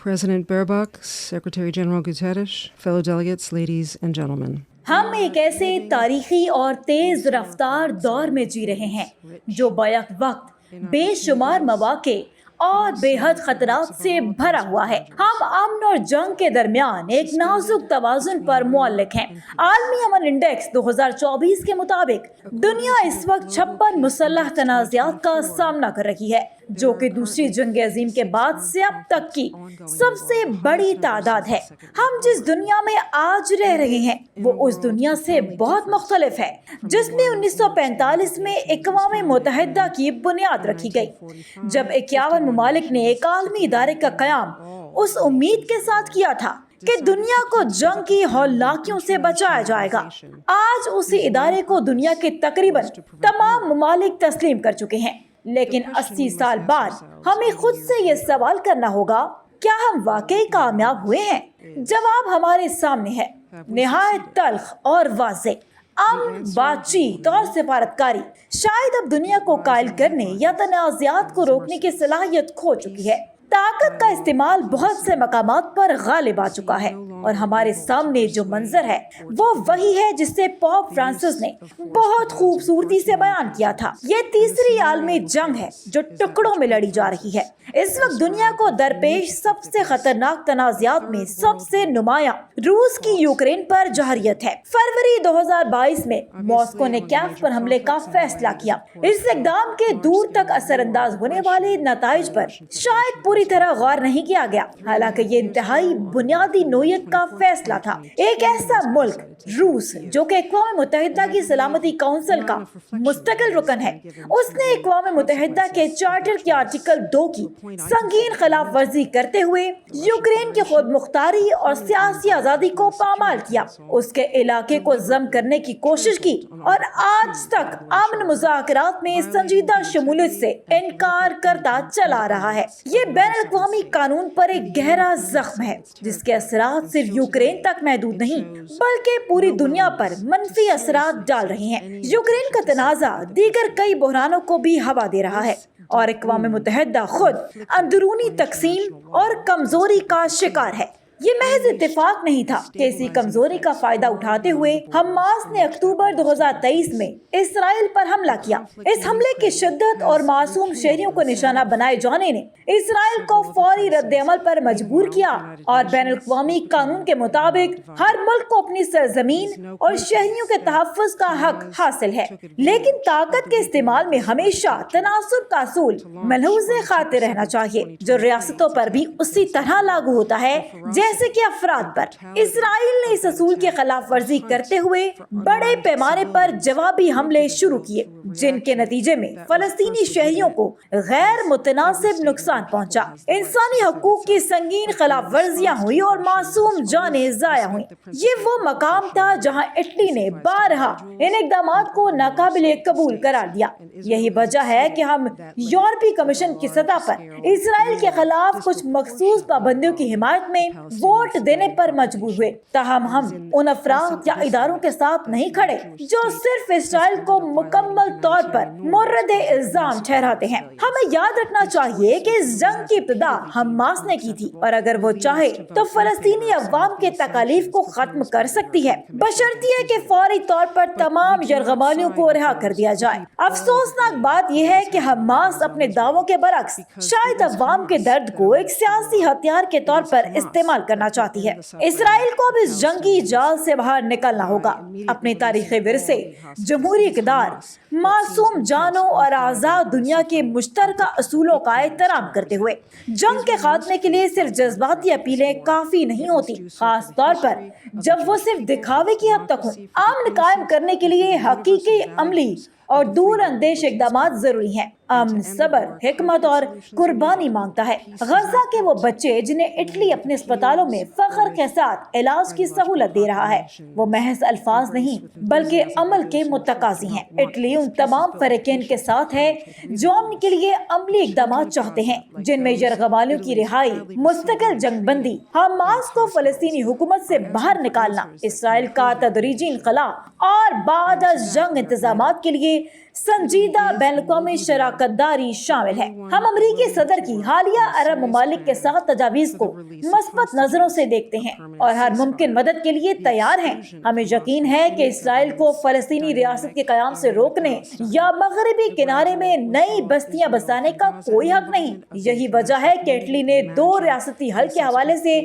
President Baerbock, Secretary General Guterres, fellow delegates, ladies and gentlemen. हम एक ऐसे तारीखी और तेज रफ्तार दौर में जी रहे हैं जो बैक वक्त बेशुमार मौके और बेहद खतरात से भरा हुआ है। हम अमन और जंग के दरमियान एक नाजुक तवाजुन पर मुअल्लिक हैं। आलमी अमन इंडेक्स 2024 के मुताबिक दुनिया इस वक्त 56 मुसल्लह तनाज़ात का सामना कर रही है, जो कि दूसरी जंग अजीम के बाद से अब तक की सबसे बड़ी तादाद है। हम जिस दुनिया में आज रह रहे हैं वो उस दुनिया से बहुत मुख्तलिफ है जिसमें 1945 में अक़वाम मुत्तहिदा की बुनियाद रखी गई, जब 51 ममालिक ने एक आलमी इदारे का क़याम उस उम्मीद के साथ किया था कि दुनिया को जंग की हौलनाकियों से बचाया जाएगा। आज उसी इदारे को दुनिया के तकरीबन तमाम ममालिक तस्लीम कर चुके हैं, लेकिन 80 साल बाद हमें खुद से ये सवाल करना होगा, क्या हम वाकई कामयाब हुए हैं? जवाब हमारे सामने है, निहायत तल्ख और वाज़ेह। बातचीत और सिफारतकारी शायद अब दुनिया को कायल करने या तनाज़ात को रोकने की सलाहियत खो चुकी है। ताकत का इस्तेमाल बहुत से मकामात पर गालिब आ चुका है और हमारे सामने जो मंजर है वो वही है जिसे पोप फ्रांसिस ने बहुत खूबसूरती से बयान किया था। ये तीसरी आलमी जंग है जो टुकड़ों में लड़ी जा रही है। इस वक्त दुनिया को दरपेश सबसे खतरनाक तनाज़ात में सबसे नुमायां रूस की यूक्रेन पर जहरियत है। फरवरी 2022 में मॉस्को ने कीव पर हमले का फैसला किया। इस इक़दाम के दूर तक असरअंदाज होने वाले नताइज पर शायद पूरी तरह गौर नहीं किया गया, हालांकि ये इंतहाई बुनियादी नोयत का फैसला था। एक ऐसा मुल्क रूस जो कि अक़वाम मुत्तहिदा की सलामती काउंसिल का मुस्तकिल रुकन है, उसने अक़वाम मुत्तहिदा के चार्टर के आर्टिकल 2 की संगीन खिलाफ वर्जी करते हुए यूक्रेन की खुद मुख्तारी और सियासी आज़ादी को पामाल किया, उसके इलाके को जम करने की कोशिश की और आज तक अमन मुज़ाकरात में संजीदा शमूलियत से इनकार करता चला रहा है। ये बैनुल-अक़वामी कानून पर एक गहरा जख्म है जिसके असरात सिर्फ यूक्रेन तक महदूद नहीं बल्कि पूरी दुनिया पर मनफी असरात डाल रहे हैं। यूक्रेन का तनाज़ा दीगर कई बहरानों को भी हवा दे रहा है और अक़वाम मुत्तहिदा खुद अंदरूनी तकसीम और कमजोरी का शिकार है। ये महज इत्तेफाक नहीं था कि इसी कमजोरी का फायदा उठाते हुए हमास ने अक्टूबर 2023 में इसराइल पर हमला किया। इस हमले की शिद्दत और मासूम शहरियों को निशाना बनाए जाने ने इसराइल को फौरी रद्द-ए-अमल पर मजबूर किया और बैनुल-अक़वामी कानून के मुताबिक हर मुल्क को अपनी सरजमीन और शहरियों के तहफ़्फ़ुज़ का हक हासिल है, लेकिन ताकत के इस्तेमाल में हमेशा तनासुब का असूल मलहूज़े खातिर रहना चाहिए, जो रियासतों पर भी उसी तरह लागू होता है जैसे कि अफराद पर। इसराइल ने इस असूल की खिलाफ वर्जी करते हुए बड़े पैमाने पर जवाबी हमले शुरू किए, जिनके नतीजे में फलस्तीनी शहरियों को गैर मुतनासिब नुकसान पहुंचा। इंसानी हकूक की संगीन खिलाफ वर्जियां हुई और मासूम जानें जाया हुई। ये वो मकाम था जहां इटली ने बारहा इन इक़दामात को नाकाबिले कबूल करार दिया। यही वजह है कि हम यूरोपीय कमीशन की सतह पर इसराइल के खिलाफ कुछ मखसूस पाबंदियों की हिमायत में वोट देने पर मजबूर हुए। ताहम हम उन अफराद या इदारों के साथ नहीं खड़े जो सिर्फ इसराइल को मुकम्मल तौर पर मुर्रद इल्जाम ठहराते हैं। हमें याद रखना चाहिए कि इस जंग की इब्तिदा हमास ने की थी और अगर वो चाहे तो फलस्तीनी अवाम के तकालीफ को खत्म कर सकती है, बशर्तिये कि फौरी तौर पर तमाम यरगमालियों को रिहा कर दिया जाए। अफसोसनाक बात यह है कि हमास अपने दावों के बरक्स शायद अवाम के दर्द को एक सियासी हथियार के तौर पर इस्तेमाल करना चाहती है। इसराइल को अब इस जंगी जाल से बाहर निकलना होगा, अपने तारीखी विरसे, जमहूरी इक़दार, मासूम जानों और आज़ाद दुनिया के मुश्तरका असूलों का एहतराम करते हुए। जंग के खात्मे के लिए सिर्फ जज्बाती अपीलें काफी नहीं होती, खास तौर पर जब वो सिर्फ दिखावे की हद तक हो। अमन कायम करने के लिए हकीकी अमली और दूर अंदेश इक़दामात जरूरी हैं। अमन सब्र, हिकमत और कुर्बानी मांगता है। गजा के वो बच्चे जिन्हें इटली अपने अस्पतालों में फख्र के साथ इलाज की सहूलत दे रहा है, वो महज अल्फाज नहीं बल्कि अमल के मुतकाजी हैं। इटली उन तमाम फरीक़ैन के साथ है जो अमन के लिए अमली इक़दामात चाहते हैं, जिनमें यरगमालियों की रिहाई, मुस्तकिल जंगबंदी, हमास को फलस्तीनी हुकूमत से बाहर निकालना, इसराइल का तदरीजी इनक़लाब और बाद अज़ जंग इंतज़ामात के लिए संजीदा बैन अवी शराकत दारी शामिल है। हम अमरीकी सदर की हालिया अरब ममालिक के साथ तजावीज़ को मस्बत नजरों से देखते हैं और हर मुमकिन मदद के लिए तैयार हैं। हमें यकीन है कि इसराइल को फलस्तीनी रियासत के कयाम से रोकने या मगरबी किनारे में नई बस्तियां बसाने का कोई हक नहीं। यही वजह है कि इटली ने 2 रियासती हल के हवाले से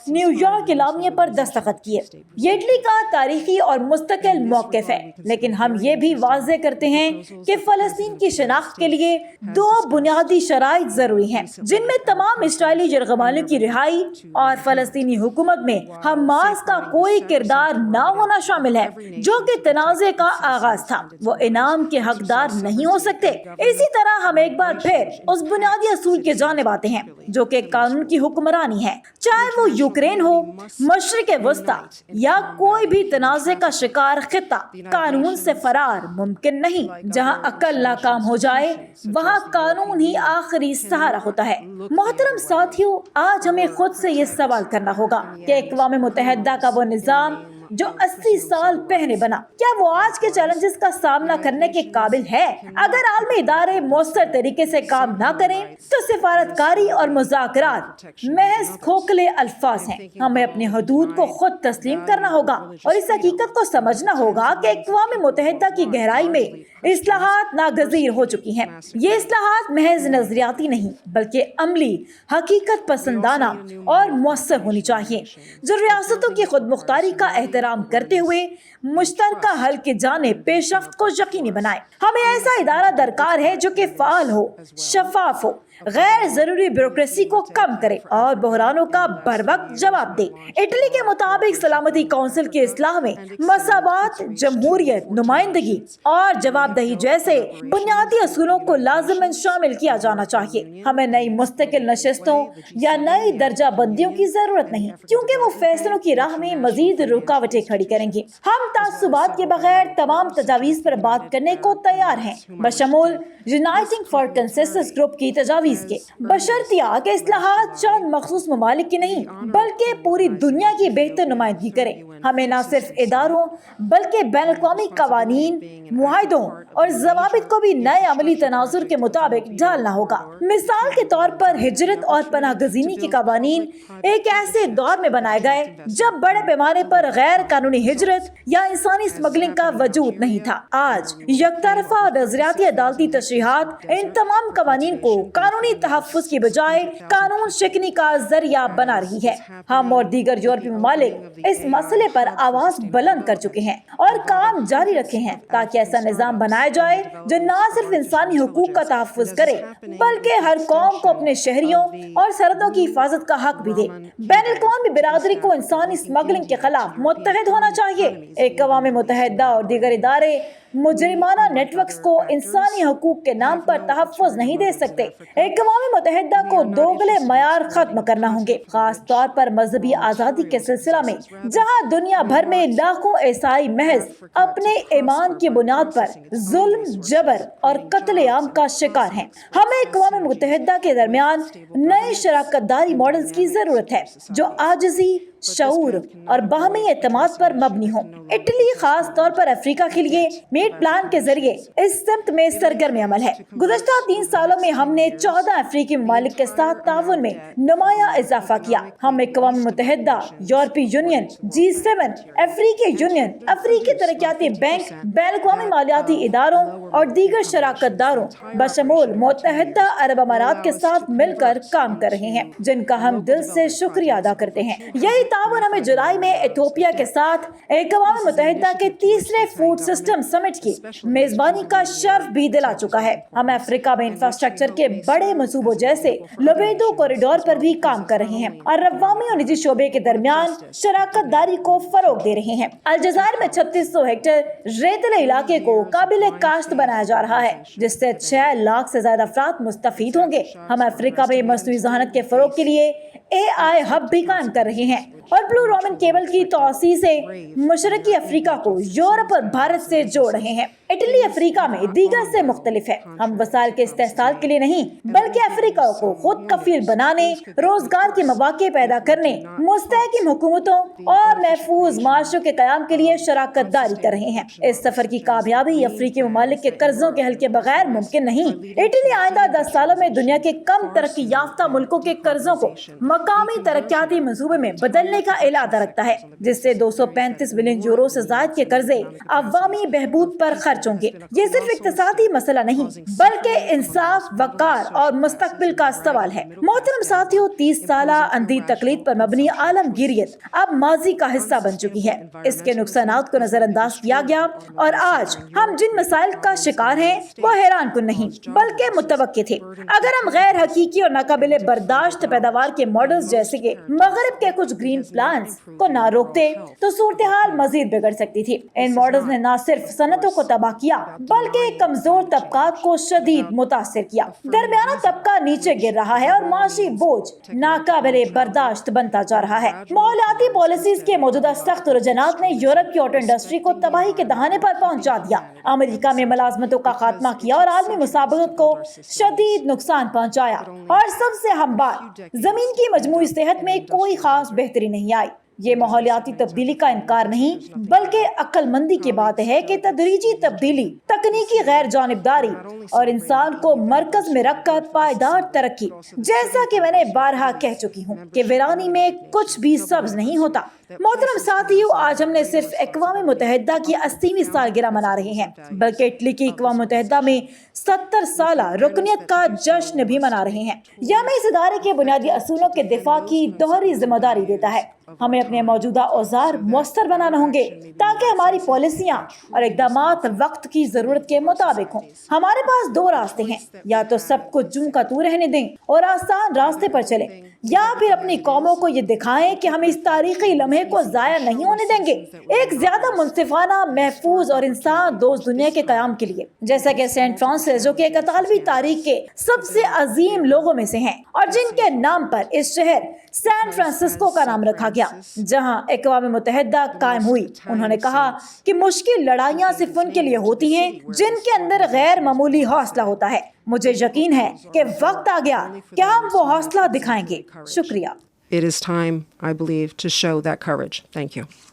न्यूयॉर्क इलामिये पर दस्तखत किए। ये इटली का तारीखी और मुस्तकिल मौक़िफ़ है, लेकिन हम ये भी वाज़ेह करते हैं कि फलस्तीन की शनाख्त के लिए 2 बुनियादी शराइत जरूरी हैं, जिनमें तमाम इस्राएली यरगमालियों की रिहाई और फलस्तीनी हुकूमत में हमास का कोई किरदार न होना शामिल है, जो कि तनाज़े का आगाज था। वो इनाम के हकदार नहीं हो सकते। इसी तरह हम एक बार फिर उस बुनियादी असूल के जानिब आते हैं, जो कि कानून की हुक्मरानी है। चाहे वो यूक्रेन हो, मशरिक वस्ता या कोई भी तनाज़े का शिकार खित्ता, कानून से फरार मुमकिन नहीं। जहाँ अक्ल नाकाम हो जाए, वहाँ कानून ही आखिरी सहारा होता है। मोहतरम साथियों, आज हमें खुद से ये सवाल करना होगा कि अक़वाम मुत्तहिदा का वो निज़ाम जो 80 साल पहले बना, क्या वो आज के चैलेंजेस का सामना करने के काबिल है? अगर आलमी इदारे मौसर तरीके से काम ना करें तो सिफारतकारी और मुज़ाकरात महज खोखले अल्फाज हैं। हमें अपनी हदूद को खुद तस्लीम करना होगा और इस हकीकत को समझना होगा कि अक़वाम मुत्तहिदा की गहराई में इस्लाहात नागज़ीर हो चुकी हैं। ये इस्लाहात महज नजरियाती नहीं, बल्कि अमली, हकीकत पसंदाना और मौसर होनी चाहिए, जो रियासतों की खुद मुख्तारी का एहतराम करते हुए मुश्तरका हल के जानिब पेशरफ्त को यकीनी बनाए। हमें ऐसा इदारा दरकार है जो कि फ़ाल हो, शफाफ हो, गैर जरूरी ब्यूरोक्रेसी को कम करे और बहरानों का बरवक्त जवाब दे। इटली के मुताबिक सलामती काउंसिल के इस्लाह में मसावात, जमहूरियत, नुमाइंदगी और जवाबदही जैसे बुनियादी असूलों को लाज़िमन शामिल किया जाना चाहिए। हमें नई मुस्तकिल नशिस्तों या नई दर्जा बंदियों की जरूरत नहीं, क्योंकि वो फैसलों की राह में मजीद रुकावटें खड़ी करेंगे। हम तासुबात के बगैर तमाम तजावीज़ पर बात करने को तैयार हैं, बशमूल यूनाइटिंग फॉर कंसेंसस ग्रुप की तजावीज़ के, बशर्तिया के इस्लाहात चंद मखसूस ममालिक की नहीं बल्कि पूरी दुनिया की बेहतर नुमाइंदगी करें। हमें न सिर्फ इदारों बल्कि बैन अक़वामी कवानीन, मुआहिदों और ज़वाबित को भी नए अमली तनाजुर के मुताबिक ढालना होगा। मिसाल के तौर पर हिजरत और पनाह गज़ीनी के कवानीन एक ऐसे दौर में बनाए गए जब बड़े पैमाने पर गैर कानूनी हिजरत या इंसानी स्मगलिंग का वजूद नहीं था। आज यकतरफा और नजरियाती अदालती तशरीहात इन तमाम कवानीन को कानूनी तहफ़्फ़ुज़ की बजाय कानून शिकनी का जरिया बना रही है। हम और दीगर यूरोपीय ममालिक इस मसले पर आवाज बुलंद कर चुके हैं और काम जारी रखे हैं, ताकि ऐसा निज़ाम बनाया जाए जो न सिर्फ इंसानी हुकूक का तहफ़्फ़ुज़ करे बल्कि हर कौम को अपने शहरियों और सरहदों की हिफाजत का हक भी दे। बैन अक़वामी बिरादरी को इंसानी स्मगलिंग के खिलाफ मुत्तहिद होना चाहिए। अक़वाम मुत्तहिदा और दीगर इदारे मुजरिमाना नेटवर्क्स को इंसानी हुकूक के नाम पर तहफ़्फ़ुज़ नहीं दे सकते। अक़वाम मुत्तहिदा को दोगले मयार खत्म करना होंगे, खास तौर पर मजहबी आज़ादी के सिलसिला में, जहाँ दुनिया भर में लाखों ईसाई महज अपने ईमान की बुनियाद पर जुल्म, जबर और कत्ल-ए-आम का शिकार हैं। हमें अक़वाम मुत्तहिदा के दरमियान नए शराकतदारी मॉडल्स की जरूरत है जो आजिज़ी, शऊर और बाहमी एतमाद पर मबनी हो। इटली खास तौर पर अफ्रीका के लिए मीट प्लान के जरिए इस सिमत में सरगर्म अमल है। गुज़श्ता 3 सालों में हमने 14 अफ्रीकी ममालिक के साथ ताउन में नुमाया इजाफा किया। हम अक़वाम मुत्तहिदा, यूरोपीय यूनियन, G7, अफ्रीकी यूनियन, अफ्रीकी तरक्याती बैंक, बैन अक़वामी मालियाती इदारों और दीगर शराकतदारों बशमूल मुत्तहिदा अरब अमारात के साथ मिलकर काम कर रहे हैं, जिनका हम दिल से शुक्रिया अदा करते हैं। यही ताउन हमें जुलाई में इथियोपिया के साथ अक़वाम मुत्तहिदा के 3रे फूड सिस्टम समिट की मेजबानी का शर्फ भी दिला चुका है। हम अफ्रीका में इंफ्रास्ट्रक्चर के बड़े मंसूबों जैसे लोबेदो कॉरिडोर पर भी काम कर रहे हैं और अवामी और निजी शोबे के दरमियान शराकतदारी को फरोग दे रहे हैं। अलजज़ायर में 3600 हेक्टेयर रेतीले इलाके को काबिल काश्त बनाया जा रहा है, जिससे 6 लाख से ज्यादा अफराद मुस्तफीद होंगे। हम अफ्रीका में मसनूई ज़हानत के फरोग के लिए AI हब भी कायम कर रहे हैं और ब्लू रोमन केबल की तोसी से मशरकी अफ्रीका को यूरोप और भारत से जोड़ रहे हैं। इटली अफ्रीका में दीगर से मुख्तलिफ है। हम वसाइल के इस्तेहसाल के लिए नहीं बल्कि अफ्रीका को खुद कफील बनाने, रोजगार के मौके पैदा करने, मुस्तहकम हुकूमतों और महफूज माशरों के कयाम के लिए शराकत दारी कर रहे हैं। इस सफर की कामयाबी अफ्रीकी ममालिक के कर्जों के हल के बगैर मुमकिन नहीं। इटली आइंदा 10 सालों में दुनिया के कम तरक्की याफ्ता मुल्कों के कर्जों को मकामी तरक्याती मंसूबे में बदलने का इरादा रखता है, जिससे 235 बिलियन यूरो से ज्यादा के कर्जे अवामी बहबूद पर खर्च होंगे। ये सिर्फ इक्तिसादी मसला नहीं बल्कि इंसाफ, वकार और मुस्तकबिल का सवाल है। मोहतरम साथियों, 30 साला अंधी तकलीद पर मबनी आलमगीरियत अब माजी का हिस्सा बन चुकी है। इसके नुकसानात को नजरअंदाज किया गया और आज हम जिन मसाइल का शिकार हैं वो हैरान कुन नहीं बल्कि मुतवक्के थे। अगर हम गैर हकीकी और नाकाबिले बर्दाश्त पैदावार के मॉडल्स जैसे के मगरब के कुछ ग्रीन प्लान्स को ना रोकते तो सूरत-ए-हाल मजीद बिगड़ सकती थी। इन मॉडल्स ने न सिर्फ सनतों को तबाह किया बल्कि कमजोर तबकात को शदीद मुतासिर किया। दरमियाना तबका नीचे गिर रहा है और माशी बोझ नाकाबिले बर्दाश्त बनता जा रहा है। माहौलियाती पॉलिसीज के मौजूदा सख्त रुझानात ने यूरोप की ऑटो इंडस्ट्री को तबाही के दहाने पर पहुंचा दिया, अमेरिका में मुलाजमतों का खात्मा किया और आलमी मुसाबकत को शदीद नुकसान पहुंचाया और सबसे अहम बात, जमीन की मजमूई सेहत में कोई खास बेहतरी नहीं आई। ये माहौलियाती तब्दीली का इनकार नहीं बल्कि अक्लमंदी की बात है कि तदरीजी तब्दीली, तकनीकी गैर जानिबदारी और इंसान को मरकज में रखकर पायदार तरक्की, जैसा कि मैंने बारहा कह चुकी हूँ कि वीरानी में कुछ भी सब्ज नहीं होता। मोहतरम साथियों, आज हमने सिर्फ अक़वाम मुत्तहिदा की 80वीं सालगिरह मना रहे हैं बल्कि इटली की अक़वाम मुत्तहिदा में 70 साला रुकनियत का जश्न भी मना रहे हैं। यह हमें इस इदारे के बुनियादी असूलों के दिफा की दोहरी जिम्मेदारी देता है। हमें अपने मौजूदा औजार मुअस्सर बनाना होंगे ताकि हमारी पॉलिसियां और इक़दामात वक्त की जरूरत के मुताबिक हों। हमारे पास दो रास्ते हैं, या तो सब कुछ जूं का तू रहने दें और आसान रास्ते पर चलें, या फिर अपनी कौमों को ये दिखाएं कि हम इस तारीखी लम्हे को जाया नहीं होने देंगे, एक ज्यादा मुनसिफाना, महफूज और इंसान दोस्त दुनिया के कयाम के लिए। जैसा कि सेंट फ्रांसिस, जो कि 41वीं तारीख के सबसे अजीम लोगों में से हैं और जिनके नाम पर इस शहर सैन फ्रांसिस्को का नाम रखा गया जहां अक़वाम मुत्तहिदा कायम हुई, उन्होंने कहा कि मुश्किल लड़ाइयां सिर्फ उनके लिए होती हैं जिनके अंदर गैर मामूली हौसला होता है। मुझे यकीन है कि वक्त आ गया कि हम वो हौसला दिखाएंगे। शुक्रिया। It is time, I believe, to show that courage. Thank you.